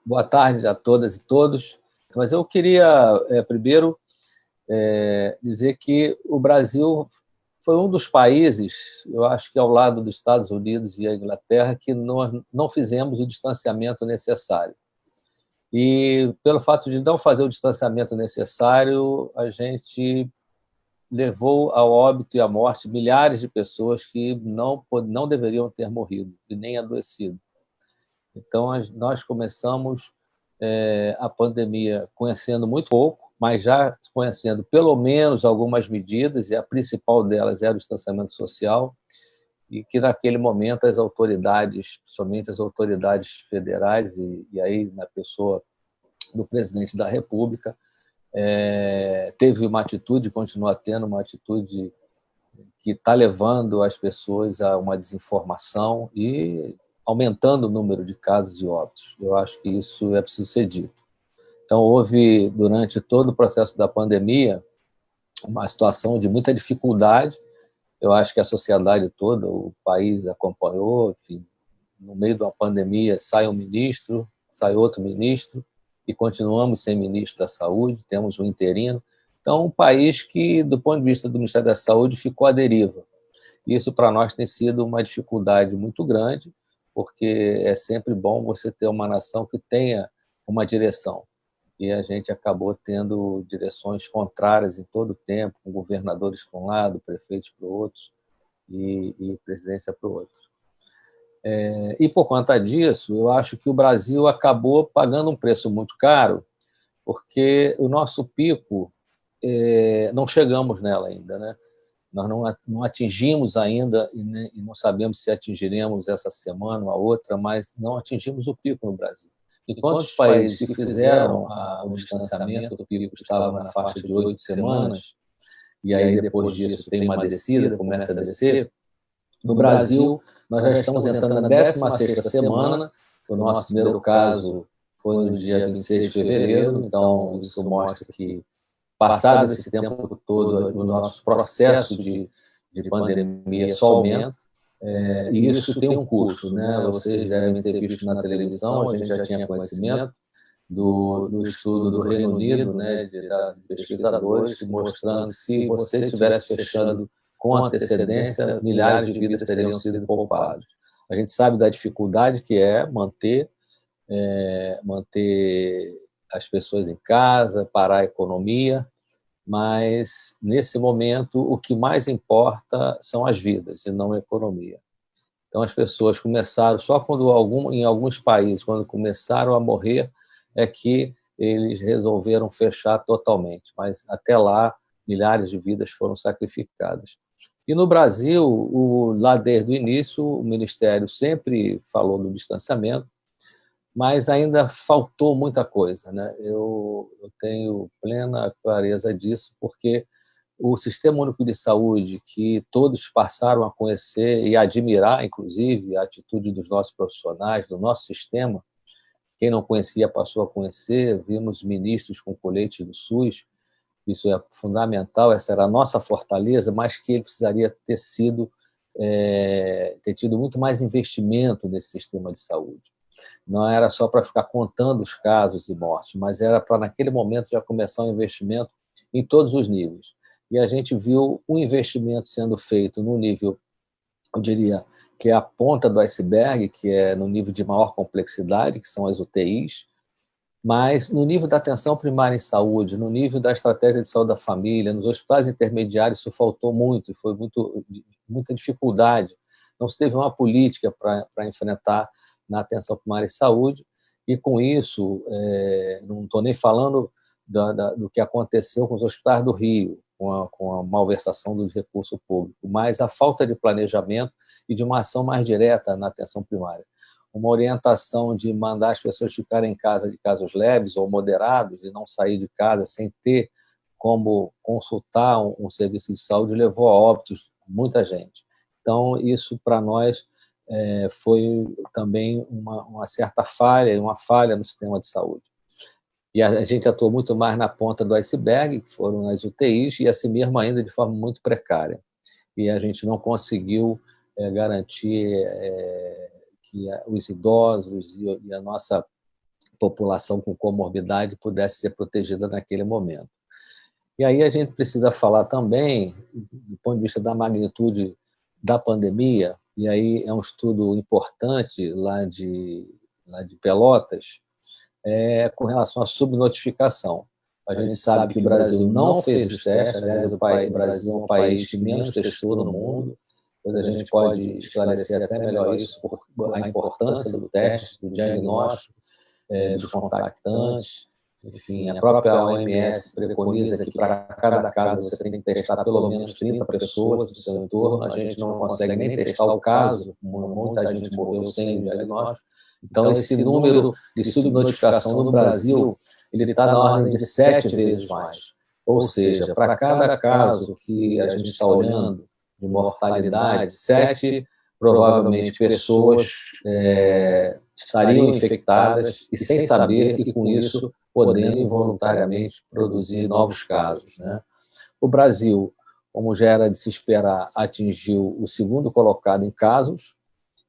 Boa tarde a todas e todos. Mas eu queria, primeiro, dizer que o Brasil foi um dos países, eu acho que ao lado dos Estados Unidos e a Inglaterra, que nós não fizemos o distanciamento necessário. E, pelo fato de não fazer o distanciamento necessário, a gente levou ao óbito e à morte milhares de pessoas que não deveriam ter morrido e nem adoecido. Então, nós começamos a pandemia conhecendo muito pouco, mas já conhecendo pelo menos algumas medidas, e a principal delas era o distanciamento social, e que naquele momento as autoridades, principalmente as autoridades federais, e aí na pessoa do presidente da República, teve uma atitude, continua tendo uma atitude que está levando as pessoas a uma desinformação e aumentando o número de casos e óbitos. Eu acho que isso é preciso ser dito. Então, houve, durante todo o processo da pandemia, uma situação de muita dificuldade. Eu acho que a sociedade toda, o país acompanhou, enfim, no meio de uma pandemia sai um ministro, sai outro ministro, e continuamos sem ministro da Saúde, temos um interino. Então, um país que, do ponto de vista do Ministério da Saúde, ficou à deriva. Isso, para nós, tem sido uma dificuldade muito grande, porque é sempre bom você ter uma nação que tenha uma direção. E a gente acabou tendo direções contrárias em todo o tempo, com governadores para um lado, prefeitos para o outro, e presidência para o outro. E, por conta disso, eu acho que o Brasil acabou pagando um preço muito caro, porque o nosso pico, não chegamos nela ainda, né? Nós não atingimos ainda, e não sabemos se atingiremos essa semana ou a outra, mas não atingimos o pico no Brasil. Enquanto os países que fizeram o distanciamento, o pico estava na faixa de 8 semanas, e aí depois disso tem uma descida, começa a descer, no Brasil nós já estamos entrando na 16ª semana. O nosso primeiro caso foi no dia 26 de fevereiro, então isso mostra que, passado esse tempo todo, o nosso processo de pandemia só aumenta, e isso tem um custo, né? Vocês devem ter visto na televisão, a gente já tinha conhecimento do estudo do Reino Unido, né, de pesquisadores, mostrando que se você tivesse fechado com antecedência, milhares de vidas teriam sido poupadas. A gente sabe da dificuldade que é manter as pessoas em casa, parar a economia, mas, nesse momento, o que mais importa são as vidas e não a economia. Então, as pessoas começaram, só quando em alguns países, quando começaram a morrer, é que eles resolveram fechar totalmente, mas até lá milhares de vidas foram sacrificadas. E no Brasil, lá desde o início, o Ministério sempre falou do distanciamento, mas ainda faltou muita coisa, né? Eu tenho plena clareza disso, porque o Sistema Único de Saúde, que todos passaram a conhecer e admirar, inclusive, a atitude dos nossos profissionais, do nosso sistema, quem não conhecia passou a conhecer, vimos ministros com coletes do SUS, isso é fundamental, essa era a nossa fortaleza, mas que ele precisaria ter tido muito mais investimento nesse sistema de saúde. Não era só para ficar contando os casos e mortes, mas era para, naquele momento, já começar um investimento em todos os níveis. E a gente viu um investimento sendo feito no nível, eu diria, que é a ponta do iceberg, que é no nível de maior complexidade, que são as UTIs, mas no nível da atenção primária em saúde, no nível da estratégia de saúde da família, nos hospitais intermediários, isso faltou muito, e foi muita dificuldade. Não se teve uma política para enfrentar na atenção primária em saúde, e com isso, não estou nem falando do que aconteceu com os hospitais do Rio, com a malversação do recurso público, mas a falta de planejamento e de uma ação mais direta na atenção primária. Uma orientação de mandar as pessoas ficarem em casa de casos leves ou moderados e não sair de casa sem ter como consultar um serviço de saúde levou a óbitos muita gente. Então, isso para nós foi também uma certa falha, uma falha no sistema de saúde. E a gente atuou muito mais na ponta do iceberg, que foram as UTIs, e assim mesmo ainda de forma muito precária. E a gente não conseguiu garantir que os idosos e a nossa população com comorbidade pudesse ser protegida naquele momento. E aí a gente precisa falar também, do ponto de vista da magnitude da pandemia, e aí é um estudo importante lá de Pelotas, com relação à subnotificação. A gente sabe que o Brasil não fez os testes, aliás, o Brasil é um país que menos testou no mundo, pois a gente pode esclarecer até melhor isso, por a importância do teste, do diagnóstico, dos contactantes. Enfim, a própria OMS preconiza que para cada caso você tem que testar pelo menos 30 pessoas do seu entorno. A gente não consegue nem testar o caso, muita gente morreu sem o diagnóstico. Então, esse número de subnotificação no Brasil ele está na ordem de 7 vezes mais. Ou seja, para cada caso que a gente está olhando de mortalidade, 7 provavelmente pessoas estariam infectadas e sem saber, e com isso podendo involuntariamente produzir novos casos, né? O Brasil, como já era de se esperar, atingiu o segundo colocado em casos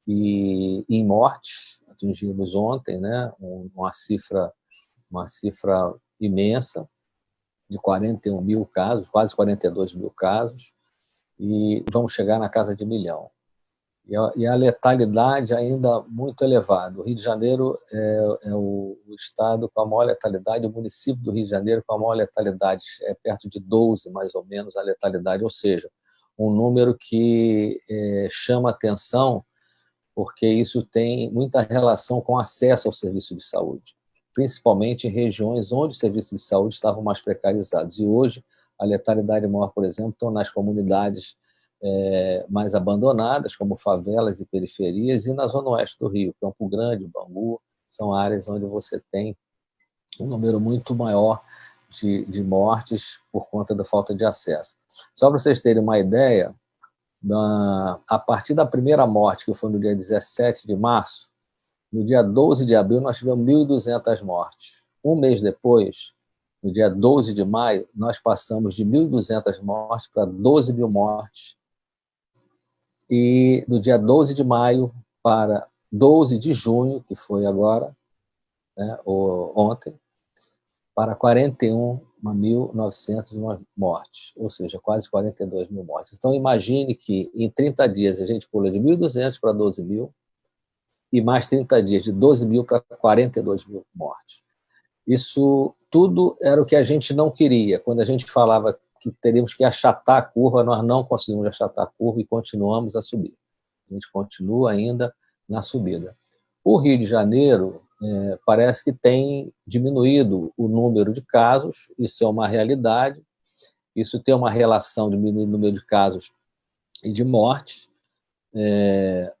e em mortes. Atingimos ontem, né, uma cifra imensa de 41 mil casos, quase 42 mil casos, e vamos chegar na casa de 1 milhão. E a letalidade ainda muito elevada. O Rio de Janeiro é o estado com a maior letalidade, o município do Rio de Janeiro com a maior letalidade, é perto de 12, mais ou menos, a letalidade, ou seja, um número que chama atenção, porque isso tem muita relação com acesso ao serviço de saúde, principalmente em regiões onde os serviços de saúde estavam mais precarizados. E hoje, a letalidade maior, por exemplo, estão nas comunidades mais abandonadas, como favelas e periferias, e na zona oeste do Rio, Campo Grande, Bangu, são áreas onde você tem um número muito maior de mortes por conta da falta de acesso. Só para vocês terem uma ideia, a partir da primeira morte, que foi no dia 17 de março, no dia 12 de abril nós tivemos 1.200 mortes. Um mês depois, no dia 12 de maio, nós passamos de 1.200 mortes para 12 mil mortes. E do dia 12 de maio para 12 de junho, que foi agora, né, ontem, para 41.900 mortes, ou seja, quase 42 mil mortes. Então, imagine que em 30 dias a gente pula de 1.200 para 12 mil, e mais 30 dias, de 12 mil para 42 mil mortes. Isso tudo era o que a gente não queria. Quando a gente falava que teríamos que achatar a curva, nós não conseguimos achatar a curva e continuamos a subir. A gente continua ainda na subida. O Rio de Janeiro parece que tem diminuído o número de casos, isso é uma realidade, isso tem uma relação de diminuir o número de casos e de mortes,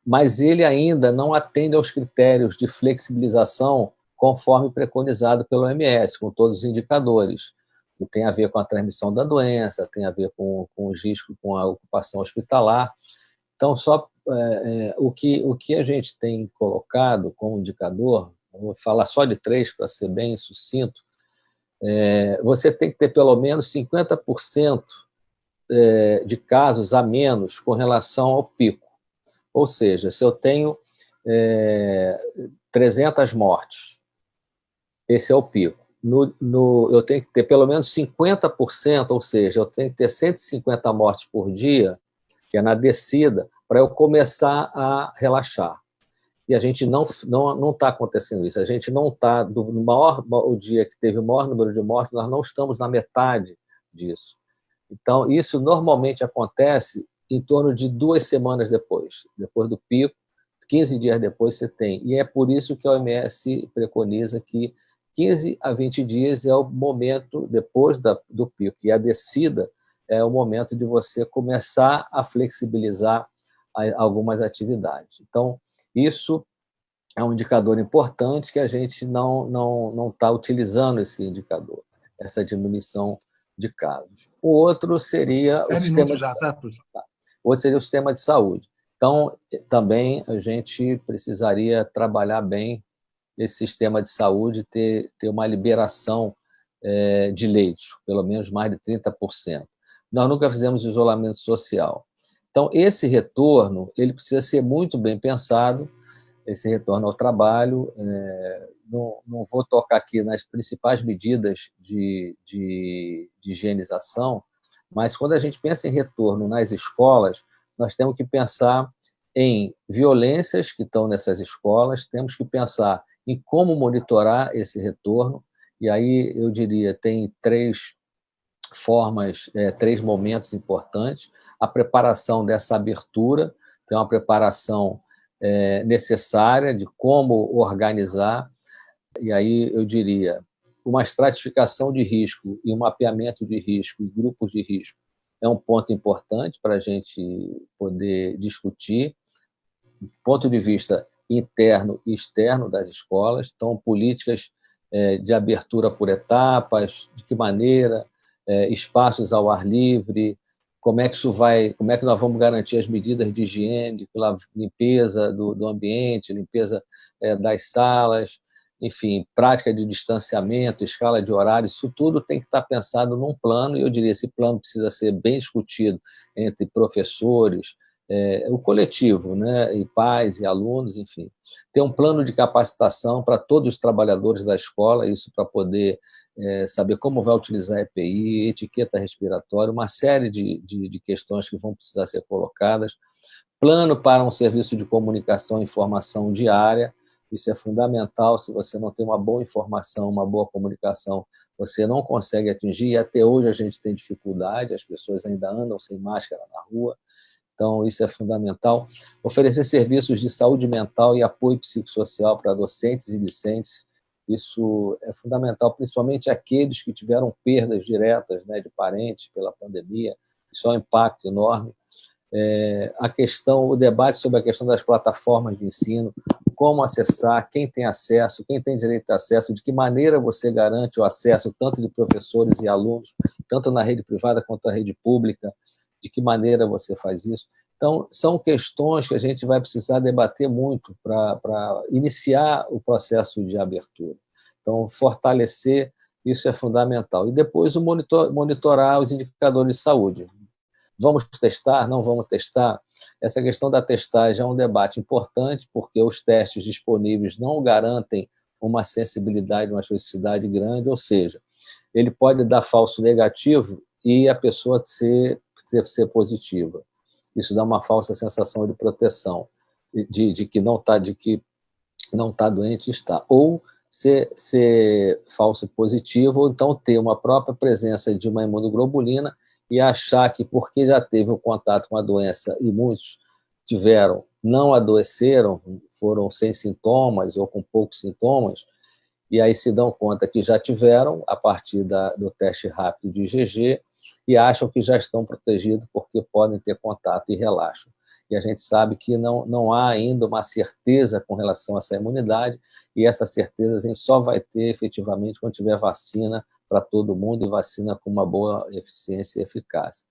mas ele ainda não atende aos critérios de flexibilização conforme preconizado pelo OMS, com todos os indicadores, que tem a ver com a transmissão da doença, tem a ver com os riscos com a ocupação hospitalar. Então, o que a gente tem colocado como indicador, vou falar só de 3 para ser bem sucinto, você tem que ter pelo menos 50% de casos a menos com relação ao pico. Ou seja, se eu tenho 300 mortes, esse é o pico. Eu tenho que ter pelo menos 50%, ou seja, eu tenho que ter 150 mortes por dia, que é na descida, para eu começar a relaxar. E a gente não está acontecendo isso. A gente não está, o dia que teve o maior número de mortes, nós não estamos na metade disso. Então, isso normalmente acontece em torno de 2 semanas depois do pico, 15 dias depois você tem. E é por isso que a OMS preconiza que 15 a 20 dias é o momento depois do pico, e a descida é o momento de você começar a flexibilizar algumas atividades. Então, isso é um indicador importante que a gente não está utilizando esse indicador, essa diminuição de casos. O outro seria o sistema de saúde. O outro seria o sistema de saúde. Então, também a gente precisaria trabalhar bem esse sistema de saúde, ter uma liberação de leitos, pelo menos mais de 30%. Nós nunca fizemos isolamento social. Então, esse retorno ele precisa ser muito bem pensado, esse retorno ao trabalho, não vou tocar aqui nas principais medidas de higienização, mas quando a gente pensa em retorno nas escolas, nós temos que pensar em violências que estão nessas escolas, temos que pensar em como monitorar esse retorno, e aí eu diria, tem três formas, três momentos importantes: a preparação dessa abertura, que é uma preparação necessária de como organizar, e aí eu diria, uma estratificação de risco e um mapeamento de risco e grupos de risco é um ponto importante para a gente poder discutir, do ponto de vista interno e externo das escolas. Então, políticas de abertura por etapas, de que maneira, espaços ao ar livre, como é que nós vamos garantir as medidas de higiene, limpeza do ambiente, limpeza das salas, enfim, prática de distanciamento, escala de horário, isso tudo tem que estar pensado num plano, e eu diria, esse plano precisa ser bem discutido entre professores, o coletivo, né, e pais e alunos, enfim. Ter um plano de capacitação para todos os trabalhadores da escola, isso para poder saber como vai utilizar a EPI, etiqueta respiratória, uma série de questões que vão precisar ser colocadas. Plano para um serviço de comunicação e informação diária, isso é fundamental. Se você não tem uma boa informação, uma boa comunicação, você não consegue atingir, e até hoje a gente tem dificuldade, as pessoas ainda andam sem máscara na rua, então isso é fundamental. Oferecer serviços de saúde mental e apoio psicossocial para docentes e discentes, isso é fundamental, principalmente aqueles que tiveram perdas diretas, né, de parentes pela pandemia, isso é um impacto enorme. O debate sobre a questão das plataformas de ensino, como acessar, quem tem acesso, quem tem direito a acesso, de que maneira você garante o acesso tanto de professores e alunos, tanto na rede privada quanto na rede pública, de que maneira você faz isso. Então, são questões que a gente vai precisar debater muito para iniciar o processo de abertura. Então, fortalecer, isso é fundamental. E depois monitorar os indicadores de saúde. Vamos testar? Não vamos testar? Essa questão da testagem é um debate importante, porque os testes disponíveis não garantem uma sensibilidade, uma especificidade grande, ou seja, ele pode dar falso negativo e a pessoa ser positiva. Isso dá uma falsa sensação de proteção, de que não está doente, está. Ou ser falso positivo, ou então ter uma própria presença de uma imunoglobulina e achar que, porque já teve um contato com a doença, e muitos tiveram, não adoeceram, foram sem sintomas ou com poucos sintomas, e aí se dão conta que já tiveram, a partir do teste rápido de IgG, e acham que já estão protegidos porque podem ter contato e relaxam. E a gente sabe que não há ainda uma certeza com relação a essa imunidade, e essa certeza a gente só vai ter efetivamente quando tiver vacina para todo mundo, e vacina com uma boa eficiência e eficácia.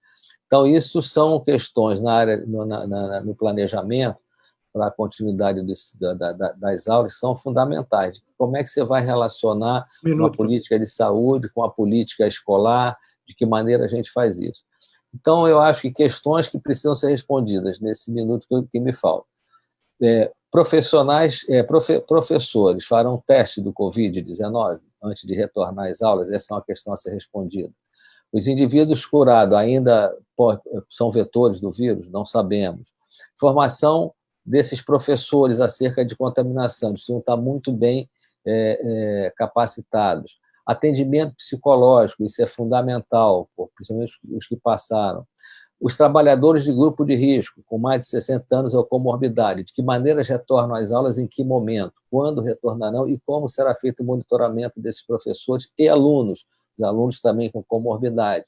Então, isso são questões no planejamento para a continuidade das aulas, são fundamentais. Como é que você vai relacionar uma política de saúde com a política escolar, de que maneira a gente faz isso? Então, eu acho que questões que precisam ser respondidas nesse minuto que me falta. Professores farão teste do Covid-19 antes de retornar às aulas? Essa é uma questão a ser respondida. Os indivíduos curados ainda são vetores do vírus? Não sabemos. Formação desses professores acerca de contaminação, precisam estar muito bem capacitados. Atendimento psicológico, isso é fundamental, principalmente os que passaram. Os trabalhadores de grupo de risco, com mais de 60 anos ou comorbidade, de que maneiras retornam às aulas, em que momento, quando retornarão e como será feito o monitoramento desses professores e alunos, os alunos também com comorbidade.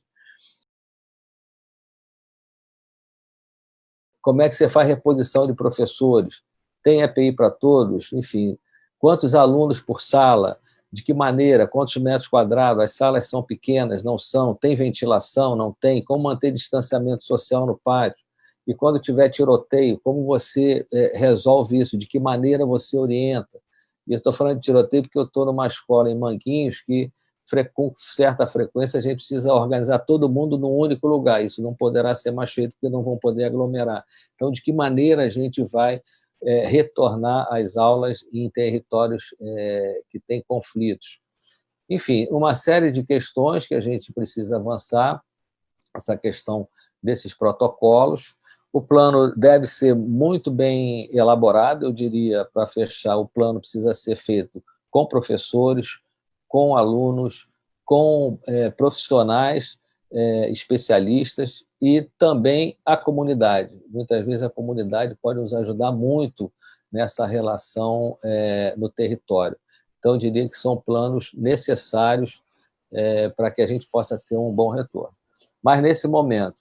Como é que você faz reposição de professores? Tem EPI para todos? Enfim, quantos alunos por sala? De que maneira? Quantos metros quadrados? As salas são pequenas? Não são? Tem ventilação? Não tem? Como manter distanciamento social no pátio? E quando tiver tiroteio, como você resolve isso? De que maneira você orienta? E eu estou falando de tiroteio porque eu estou numa escola em Manguinhos que, com certa frequência, a gente precisa organizar todo mundo num único lugar. Isso não poderá ser mais feito porque não vão poder aglomerar. Então, de que maneira a gente vai retornar às aulas em territórios que têm conflitos. Enfim, uma série de questões que a gente precisa avançar, essa questão desses protocolos. O plano deve ser muito bem elaborado, eu diria, para fechar, o plano precisa ser feito com professores, com alunos, com profissionais, especialistas e também a comunidade. Muitas vezes a comunidade pode nos ajudar muito nessa relação no território. Então, eu diria que são planos necessários para que a gente possa ter um bom retorno. Mas, nesse momento,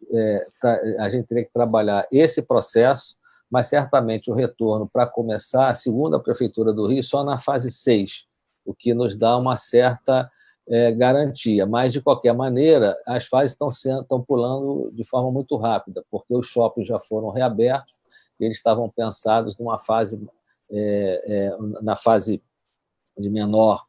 a gente teria que trabalhar esse processo, mas certamente o retorno, para começar, segundo a Prefeitura do Rio, só na fase 6, o que nos dá uma certa garantia. Mas, de qualquer maneira, as fases estão pulando de forma muito rápida, porque os shoppings já foram reabertos, e eles estavam pensados numa fase, na fase de menor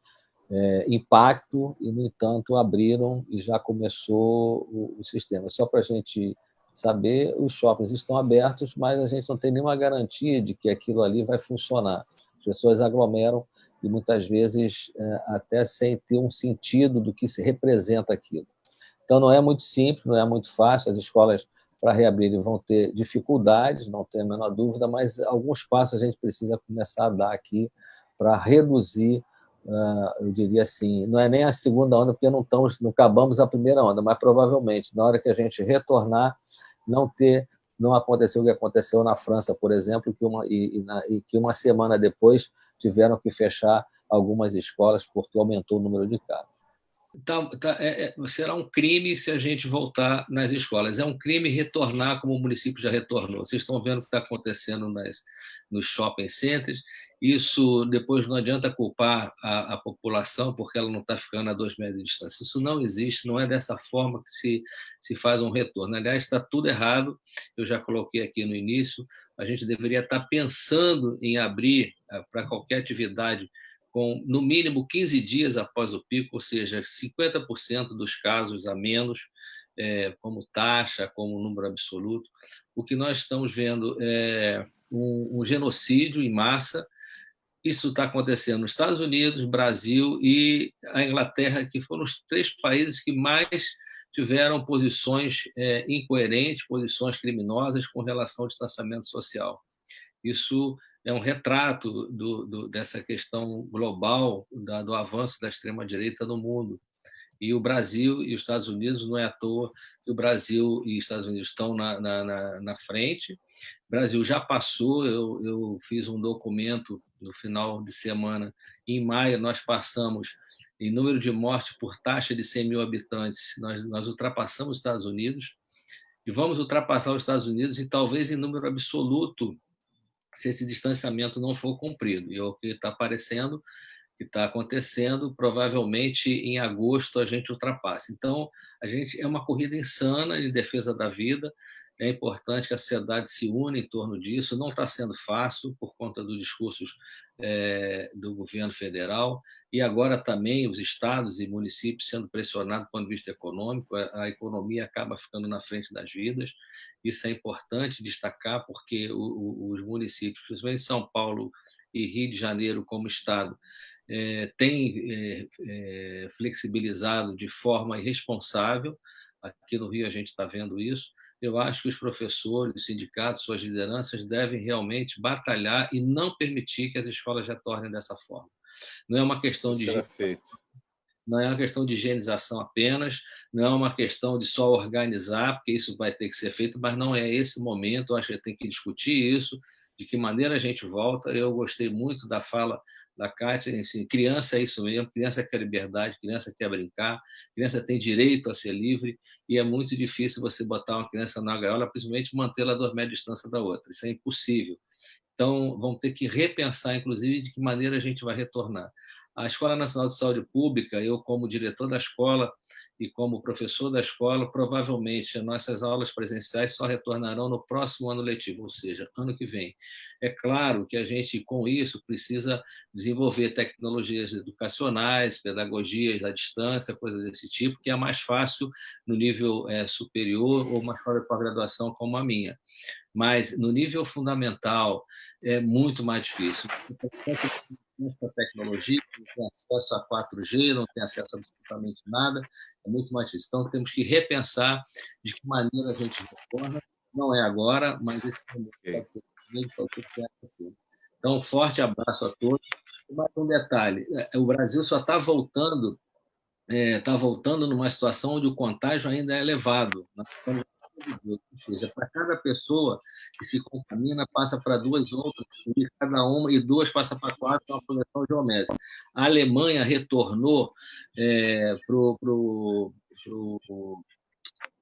impacto, e, no entanto, abriram e já começou o sistema. Só para a gente saber, os shoppings estão abertos, mas a gente não tem nenhuma garantia de que aquilo ali vai funcionar. As pessoas aglomeram e, muitas vezes, até sem ter um sentido do que se representa aquilo. Então, não é muito simples, não é muito fácil. As escolas, para reabrirem, vão ter dificuldades, não tenho a menor dúvida, mas alguns passos a gente precisa começar a dar aqui para reduzir, eu diria assim, não é nem a segunda onda, porque não acabamos a primeira onda, mas provavelmente, na hora que a gente retornar, não aconteceu o que aconteceu na França, por exemplo, que uma semana depois tiveram que fechar algumas escolas porque aumentou o número de casos. Será um crime se a gente voltar nas escolas. É um crime retornar como o município já retornou. Vocês estão vendo o que está acontecendo nos shopping centers. Isso depois não adianta culpar a população porque ela não está ficando a 2 metros de distância. Isso não existe, não é dessa forma que se faz um retorno. Aliás, está tudo errado. Eu já coloquei aqui no início. A gente deveria estar pensando em abrir para qualquer atividade com, no mínimo, 15 dias após o pico, ou seja, 50% dos casos a menos, como taxa, como número absoluto. O que nós estamos vendo é um genocídio em massa. Isso está acontecendo nos Estados Unidos, Brasil e a Inglaterra, que foram os 3 países que mais tiveram posições incoerentes, posições criminosas com relação ao distanciamento social. Isso é um retrato dessa questão global do avanço da extrema-direita no mundo. E o Brasil e os Estados Unidos, não é à toa que o Brasil e os Estados Unidos estão na frente. O Brasil já passou, eu fiz um documento no final de semana, em maio nós passamos, em número de mortes por taxa de 100 mil habitantes, nós ultrapassamos os Estados Unidos, e vamos ultrapassar os Estados Unidos, e talvez em número absoluto, se esse distanciamento não for cumprido. E o que está aparecendo, que está acontecendo, provavelmente em agosto a gente ultrapassa. Então, é uma corrida insana em defesa da vida. É importante que a sociedade se une em torno disso. Não está sendo fácil por conta dos discursos do governo federal, e agora também os estados e municípios sendo pressionados do ponto de vista econômico. A economia acaba ficando na frente das vidas. Isso é importante destacar, porque os municípios, principalmente São Paulo e Rio de Janeiro como estado, têm flexibilizado de forma irresponsável. Aqui no Rio a gente está vendo isso. Eu acho que os professores, os sindicatos, suas lideranças devem realmente batalhar e não permitir que as escolas retornem dessa forma. Não é uma questão não é uma questão de higienização apenas, não é uma questão de só organizar, porque isso vai ter que ser feito, mas não é esse momento. Eu acho que tem que discutir isso, de que maneira a gente volta. Eu gostei muito da fala da Kátia, assim, criança é isso mesmo, criança quer liberdade, criança quer brincar, criança tem direito a ser livre, e é muito difícil você botar uma criança na gaiola, principalmente mantê-la a 2 metros de distância da outra. Isso é impossível. Então, vamos ter que repensar, inclusive, de que maneira a gente vai retornar. A Escola Nacional de Saúde Pública, eu como diretor da escola e como professor da escola, provavelmente as nossas aulas presenciais só retornarão no próximo ano letivo, ou seja, ano que vem. É claro que a gente, com isso, precisa desenvolver tecnologias educacionais, pedagogias à distância, coisas desse tipo, que é mais fácil no nível superior ou uma escola de pós-graduação como a minha. mas no nível fundamental é muito mais difícil. Essa tecnologia, não tem acesso a 4G, não tem acesso a absolutamente nada, é muito mais difícil. Então, temos que repensar de que maneira a gente retorna. Não é agora, mas esse momento pode ser acontecer. Então, um forte abraço a todos. E mais um detalhe, o Brasil só está voltando numa situação onde o contágio ainda é elevado. Ou seja, para cada pessoa que se contamina, passa para duas outras, e cada uma, e duas passa para quatro, é uma progressão geométrica. A Alemanha retornou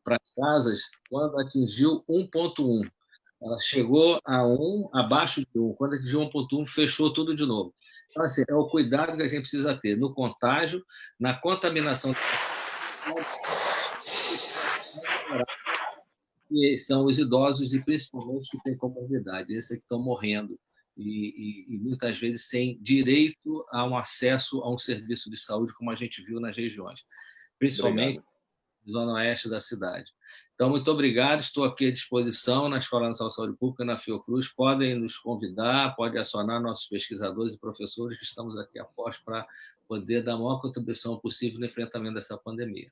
para as casas quando atingiu 1,1. Ela chegou a 1, abaixo de 1. Quando atingiu 1,1, fechou tudo de novo. Então, assim, é o cuidado que a gente precisa ter no contágio, na contaminação, que são os idosos e principalmente os que têm comorbidade, esses que estão morrendo e muitas vezes sem direito a um acesso a um serviço de saúde, como a gente viu nas regiões, principalmente na zona oeste da cidade. Então, muito obrigado, estou aqui à disposição na Escola Nacional de Saúde Pública, na Fiocruz, podem nos convidar, podem acionar nossos pesquisadores e professores que estamos aqui a postos para poder dar a maior contribuição possível no enfrentamento dessa pandemia.